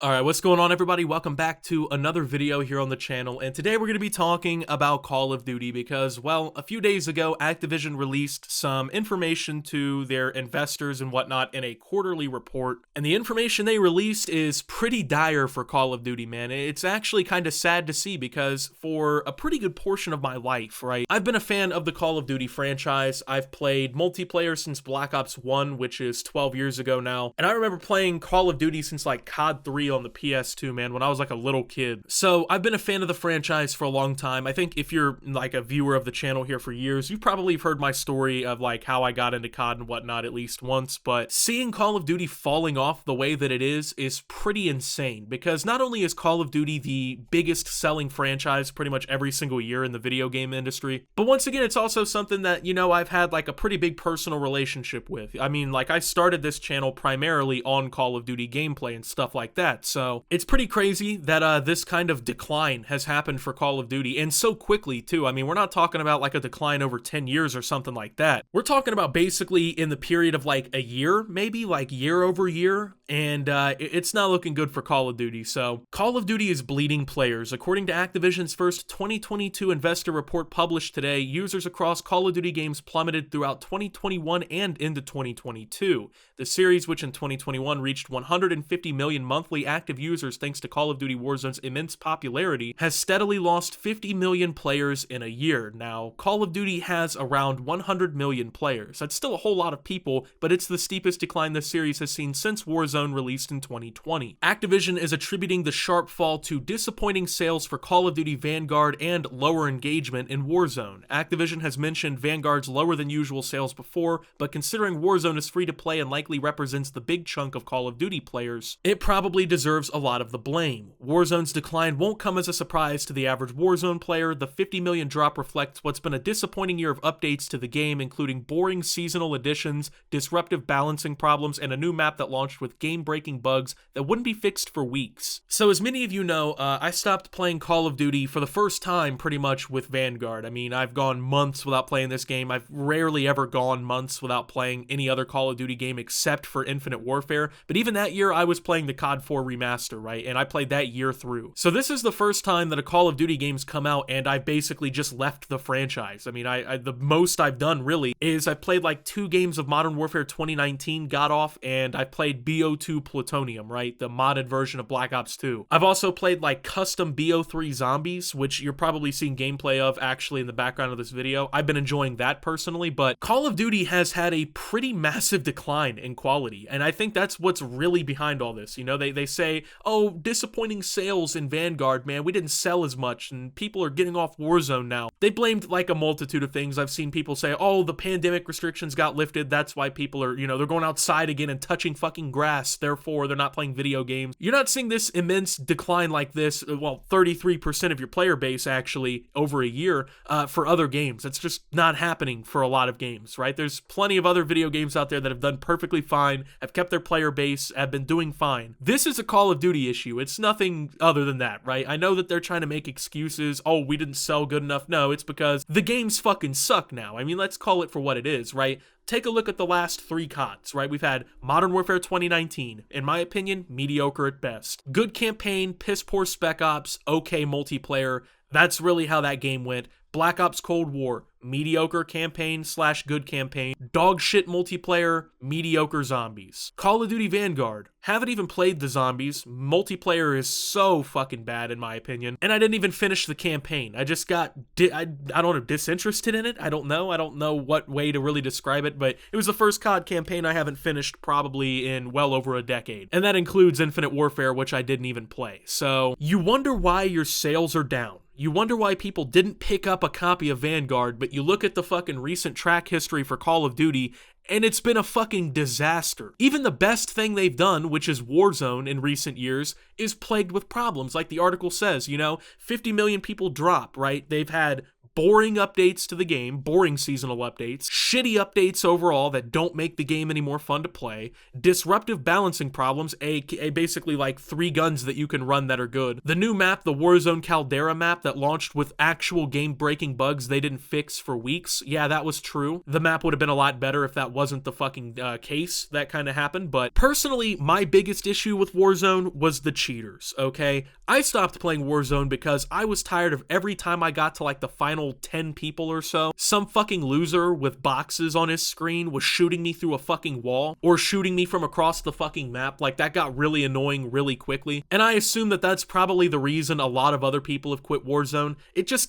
Alright, what's going on everybody? Welcome back to another video here on the channel, and today we're going to be talking about Call of Duty because, well, a few days ago, Activision released some information to their investors and whatnot in a quarterly report, and the information they released is pretty dire for Call of Duty, man. It's actually kind of sad to see because for a pretty good portion of my life, right, I've been a fan of the Call of Duty franchise. I've played multiplayer since Black Ops 1, which is 12 years ago now, and I remember playing Call of Duty since like COD 3 on the PS2, man, when I was like a little kid. So I've been a fan of the franchise for a long time. I think if you're like a viewer of the channel here for years, you've probably heard my story of like how I got into COD and whatnot at least once, but seeing Call of Duty falling off the way that it is pretty insane because not only is Call of Duty the biggest selling franchise pretty much every single year in the video game industry, but once again, it's also something that, you know, I've had like a pretty big personal relationship with. I mean, like I started this channel primarily on Call of Duty gameplay and stuff like that, so it's pretty crazy that this kind of decline has happened for Call of Duty, and so quickly too. I mean, we're not talking about like a decline over 10 years or something like that. We're talking about basically in the period of like a year, maybe like year over year, and it's not looking good for Call of Duty. So Call of Duty is bleeding players. According to Activision's first 2022 investor report published today, users across Call of Duty games plummeted throughout 2021 and into 2022. The series, which in 2021 reached 150 million monthly active users thanks to Call of Duty Warzone's immense popularity, has steadily lost 50 million players in a year. Now, Call of Duty has around 100 million players. That's still a whole lot of people, but it's the steepest decline this series has seen since Warzone released in 2020. Activision is attributing the sharp fall to disappointing sales for Call of Duty Vanguard and lower engagement in Warzone. Activision has mentioned Vanguard's lower than usual sales before, but considering Warzone is free to play and likely represents the big chunk of Call of Duty players, it probably deserves a lot of the blame. Warzone's decline won't come as a surprise to the average Warzone player. The 50 million drop reflects what's been a disappointing year of updates to the game, including boring seasonal additions, disruptive balancing problems, and a new map that launched with game-breaking bugs that wouldn't be fixed for weeks. So as many of you know, I stopped playing Call of Duty for the first time pretty much with Vanguard. I mean, I've gone months without playing this game. I've rarely ever gone months without playing any other Call of Duty game except for Infinite Warfare, but even that year I was playing the COD 4 remaster, right? And I played that year through. So this is the first time that a Call of Duty game's come out and I basically just left the franchise. I mean, the most I've done really is I played like 2 games of Modern Warfare 2019, got off, and I played BO2 Plutonium, right? The modded version of Black Ops 2. I've also played like custom BO3 Zombies, which you're probably seeing gameplay of actually in the background of this video. I've been enjoying that personally, but Call of Duty has had a pretty massive decline in quality, and I think that's what's really behind all this. You know, they say, oh, disappointing sales in Vanguard, man, we didn't sell as much, and people are getting off Warzone now. They blamed like a multitude of things. I've seen people say, oh, the pandemic restrictions got lifted, that's why people are, you know, they're going outside again and touching fucking grass, therefore they're not playing video games. You're not seeing this immense decline like this, well, 33% of your player base actually over a year for other games. That's just not happening for a lot of games, right? There's plenty of other video games out there that have done perfectly fine, have kept their player base, have been doing fine. This is a Call of Duty issue. It's nothing other than that, right? I know that they're trying to make excuses. Oh, we didn't sell good enough. No, it's because the games fucking suck now. I mean, let's call it for what it is, right? Take a look at the last 3 CODs, right? We've had Modern Warfare 2019, in my opinion, mediocre at best. Good campaign, piss poor spec ops, okay multiplayer. That's really how that game went. Black Ops Cold War, mediocre campaign / good campaign, dog shit multiplayer, mediocre zombies. Call of Duty Vanguard, haven't even played the zombies, multiplayer is so fucking bad in my opinion, and I didn't even finish the campaign. I just got, I don't know, disinterested in it? I don't know what way to really describe it, but it was the first COD campaign I haven't finished probably in well over a decade, and that includes Infinite Warfare, which I didn't even play. So, you wonder why your sales are down. You wonder why people didn't pick up a copy of Vanguard, but you look at the fucking recent track history for Call of Duty, and it's been a fucking disaster. Even the best thing they've done, which is Warzone in recent years, is plagued with problems. Like the article says, you know, 50 million people drop, right? They've had boring updates to the game, boring seasonal updates, shitty updates overall that don't make the game any more fun to play, disruptive balancing problems, aka basically like 3 guns that you can run that are good, the new map, the Warzone Caldera map that launched with actual game-breaking bugs they didn't fix for weeks. Yeah, that was true. The map would have been a lot better if that wasn't the fucking case that kind of happened, but personally, my biggest issue with Warzone was the cheaters, okay? I stopped playing Warzone because I was tired of every time I got to like the final 10 people or so, some fucking loser with boxes on his screen was shooting me through a fucking wall or shooting me from across the fucking map. Like, that got really annoying really quickly, and I assume that that's probably the reason a lot of other people have quit Warzone.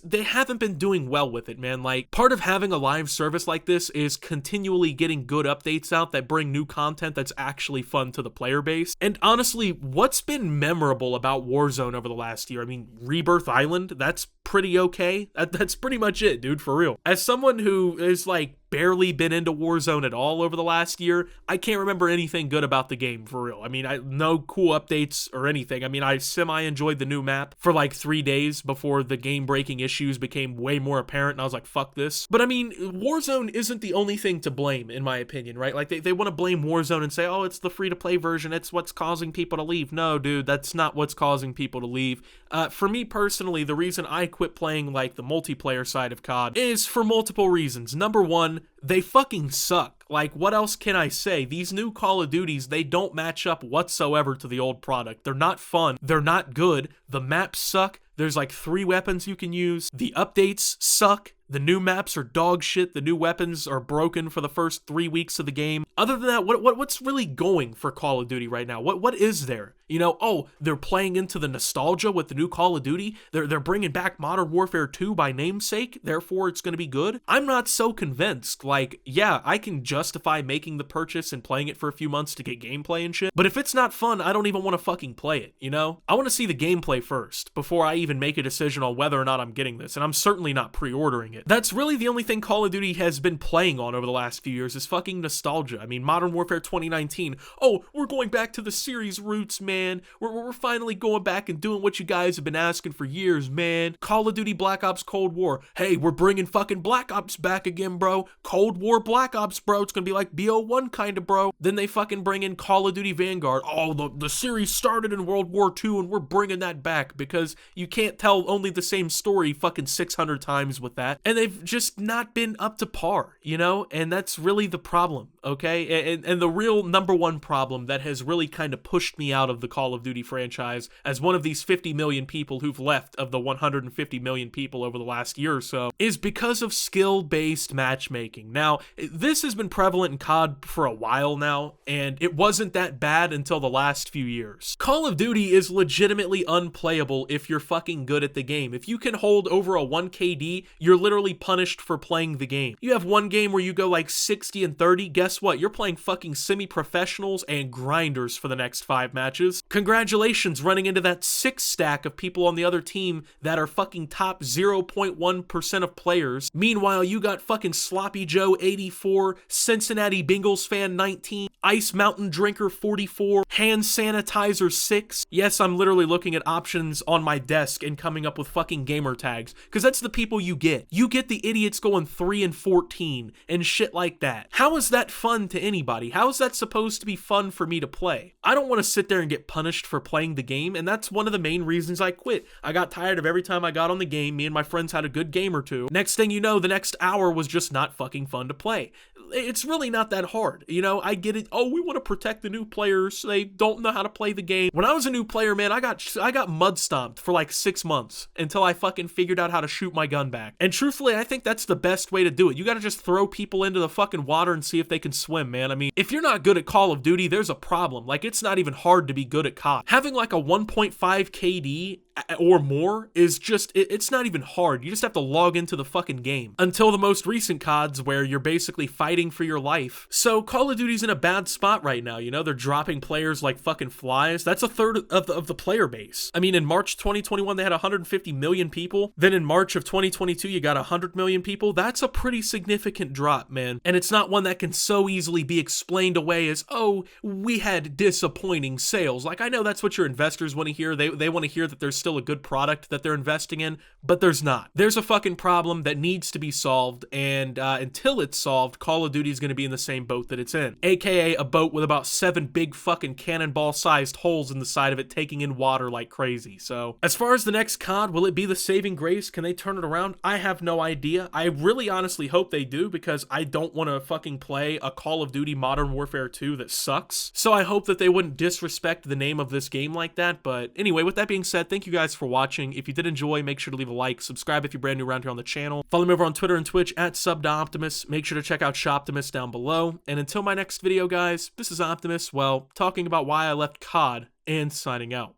They haven't been doing well with it, man. Like, part of having a live service like this is continually getting good updates out that bring new content that's actually fun to the player base. And honestly, what's been memorable about Warzone over the last year? I mean, Rebirth Island, that's pretty okay. That's pretty much it, dude, for real. As someone who is like barely been into Warzone at all over the last year, I can't remember anything good about the game, for real. I mean, no cool updates or anything. I mean, I semi-enjoyed the new map for like 3 days before the game-breaking issues became way more apparent, and I was like, fuck this. But I mean, Warzone isn't the only thing to blame, in my opinion, right? Like, they want to blame Warzone and say, oh, it's the free-to-play version, it's what's causing people to leave. No, dude, that's not what's causing people to leave. For me personally, the reason I quit playing like the multiplayer side of COD is for multiple reasons. Number one, they fucking suck. Like, what else can I say? These new Call of Duties, they don't match up whatsoever to the old product. They're not fun. They're not good. The maps suck. There's like 3 weapons you can use. The updates suck. The new maps are dog shit. The new weapons are broken for the first 3 weeks of the game. Other than that, what's really going for Call of Duty right now? What is there? You know, oh, they're playing into the nostalgia with the new Call of Duty. They're bringing back Modern Warfare 2 by namesake. Therefore, it's going to be good. I'm not so convinced. Like, yeah, I can justify making the purchase and playing it for a few months to get gameplay and shit. But if it's not fun, I don't even want to fucking play it, you know? I want to see the gameplay first before I even make a decision on whether or not I'm getting this. And I'm certainly not pre-ordering it. That's really the only thing Call of Duty has been playing on over the last few years is fucking nostalgia. I mean, Modern Warfare 2019, oh, we're going back to the series roots, man. We're finally going back and doing what you guys have been asking for years, man. Call of Duty Black Ops Cold War. Hey, we're bringing fucking Black Ops back again, bro. Cold War Black Ops, bro. It's gonna be like BO1 kind of, bro. Then they fucking bring in Call of Duty Vanguard. Oh, the series started in World War II and we're bringing that back because you can't tell only the same story fucking 600 times with that. And they've just not been up to par, you know? And that's really the problem, okay? And the real number one problem that has really kind of pushed me out of the Call of Duty franchise as one of these 50 million people who've left of the 150 million people over the last year or so is because of skill-based matchmaking. Now, this has been prevalent in COD for a while now, and it wasn't that bad until the last few years. Call of Duty is legitimately unplayable if you're fucking good at the game. If you can hold over a 1 KD, you're literally punished for playing the game. You have one game where you go like 60 and 30, guess what? You're playing fucking semi-professionals and grinders for the next 5 matches. Congratulations running into that 6 stack of people on the other team that are fucking top 0.1% of players. Meanwhile, you got fucking Sloppy Joe 84, Cincinnati Bengals fan 19, Ice Mountain Drinker 44, Hand Sanitizer 6. Yes, I'm literally looking at options on my desk and coming up with fucking gamer tags, because that's the people you get. You get the idiots going 3 and 14 and shit like that. How is that fun to anybody? How is that supposed to be fun for me to play? I don't want to sit there and get punished for playing the game, and that's one of the main reasons I quit. I got tired of every time I got on the game, me and my friends had a good game or two. Next thing you know, the next hour was just not fucking fun to play. It's really not that hard, you know? I get it. Oh, we want to protect the new players. They don't know how to play the game. When I was a new player, man, I got mud stomped for like 6 months until I fucking figured out how to shoot my gun back. And truthfully, I think that's the best way to do it. You gotta just throw people into the fucking water and see if they can swim, man. I mean, if you're not good at Call of Duty, there's a problem. Like, it's not even hard to be good at COD. Having like a 1.5 KD or more is just, it's not even hard. You just have to log into the fucking game. Until the most recent CODs where you're basically fighting for your life. So Call of Duty's in a bad spot right now, you know? They're dropping players like fucking flies. That's a third of the player base. I mean, in March 2021, they had 150 million people. Then in March of 2022, you got 100 million people. That's a pretty significant drop, man. And it's not one that can so easily be explained away as, oh, we had disappointing sales. Like, I know that's what your investors want to hear. They want to hear that there's still still a good product that they're investing in, but there's not. There's a fucking problem that needs to be solved, and until it's solved, Call of Duty is going to be in the same boat that it's in, aka a boat with about 7 big fucking cannonball-sized holes in the side of it taking in water like crazy. So as far as the next COD, will it be the saving grace? Can they turn it around? I have no idea. I really honestly hope they do, because I don't want to fucking play a Call of Duty Modern Warfare 2 that sucks. So I hope that they wouldn't disrespect the name of this game like that. But anyway, with that being said, thank you guys for watching. If you did enjoy, make sure to leave a like, subscribe if you're brand new around here on the channel. Follow me over on Twitter and Twitch at @SubToOptimus. Make sure to check out Shoptimus down below. And until my next video, guys, this is Optimus, well, talking about why I left COD and signing out.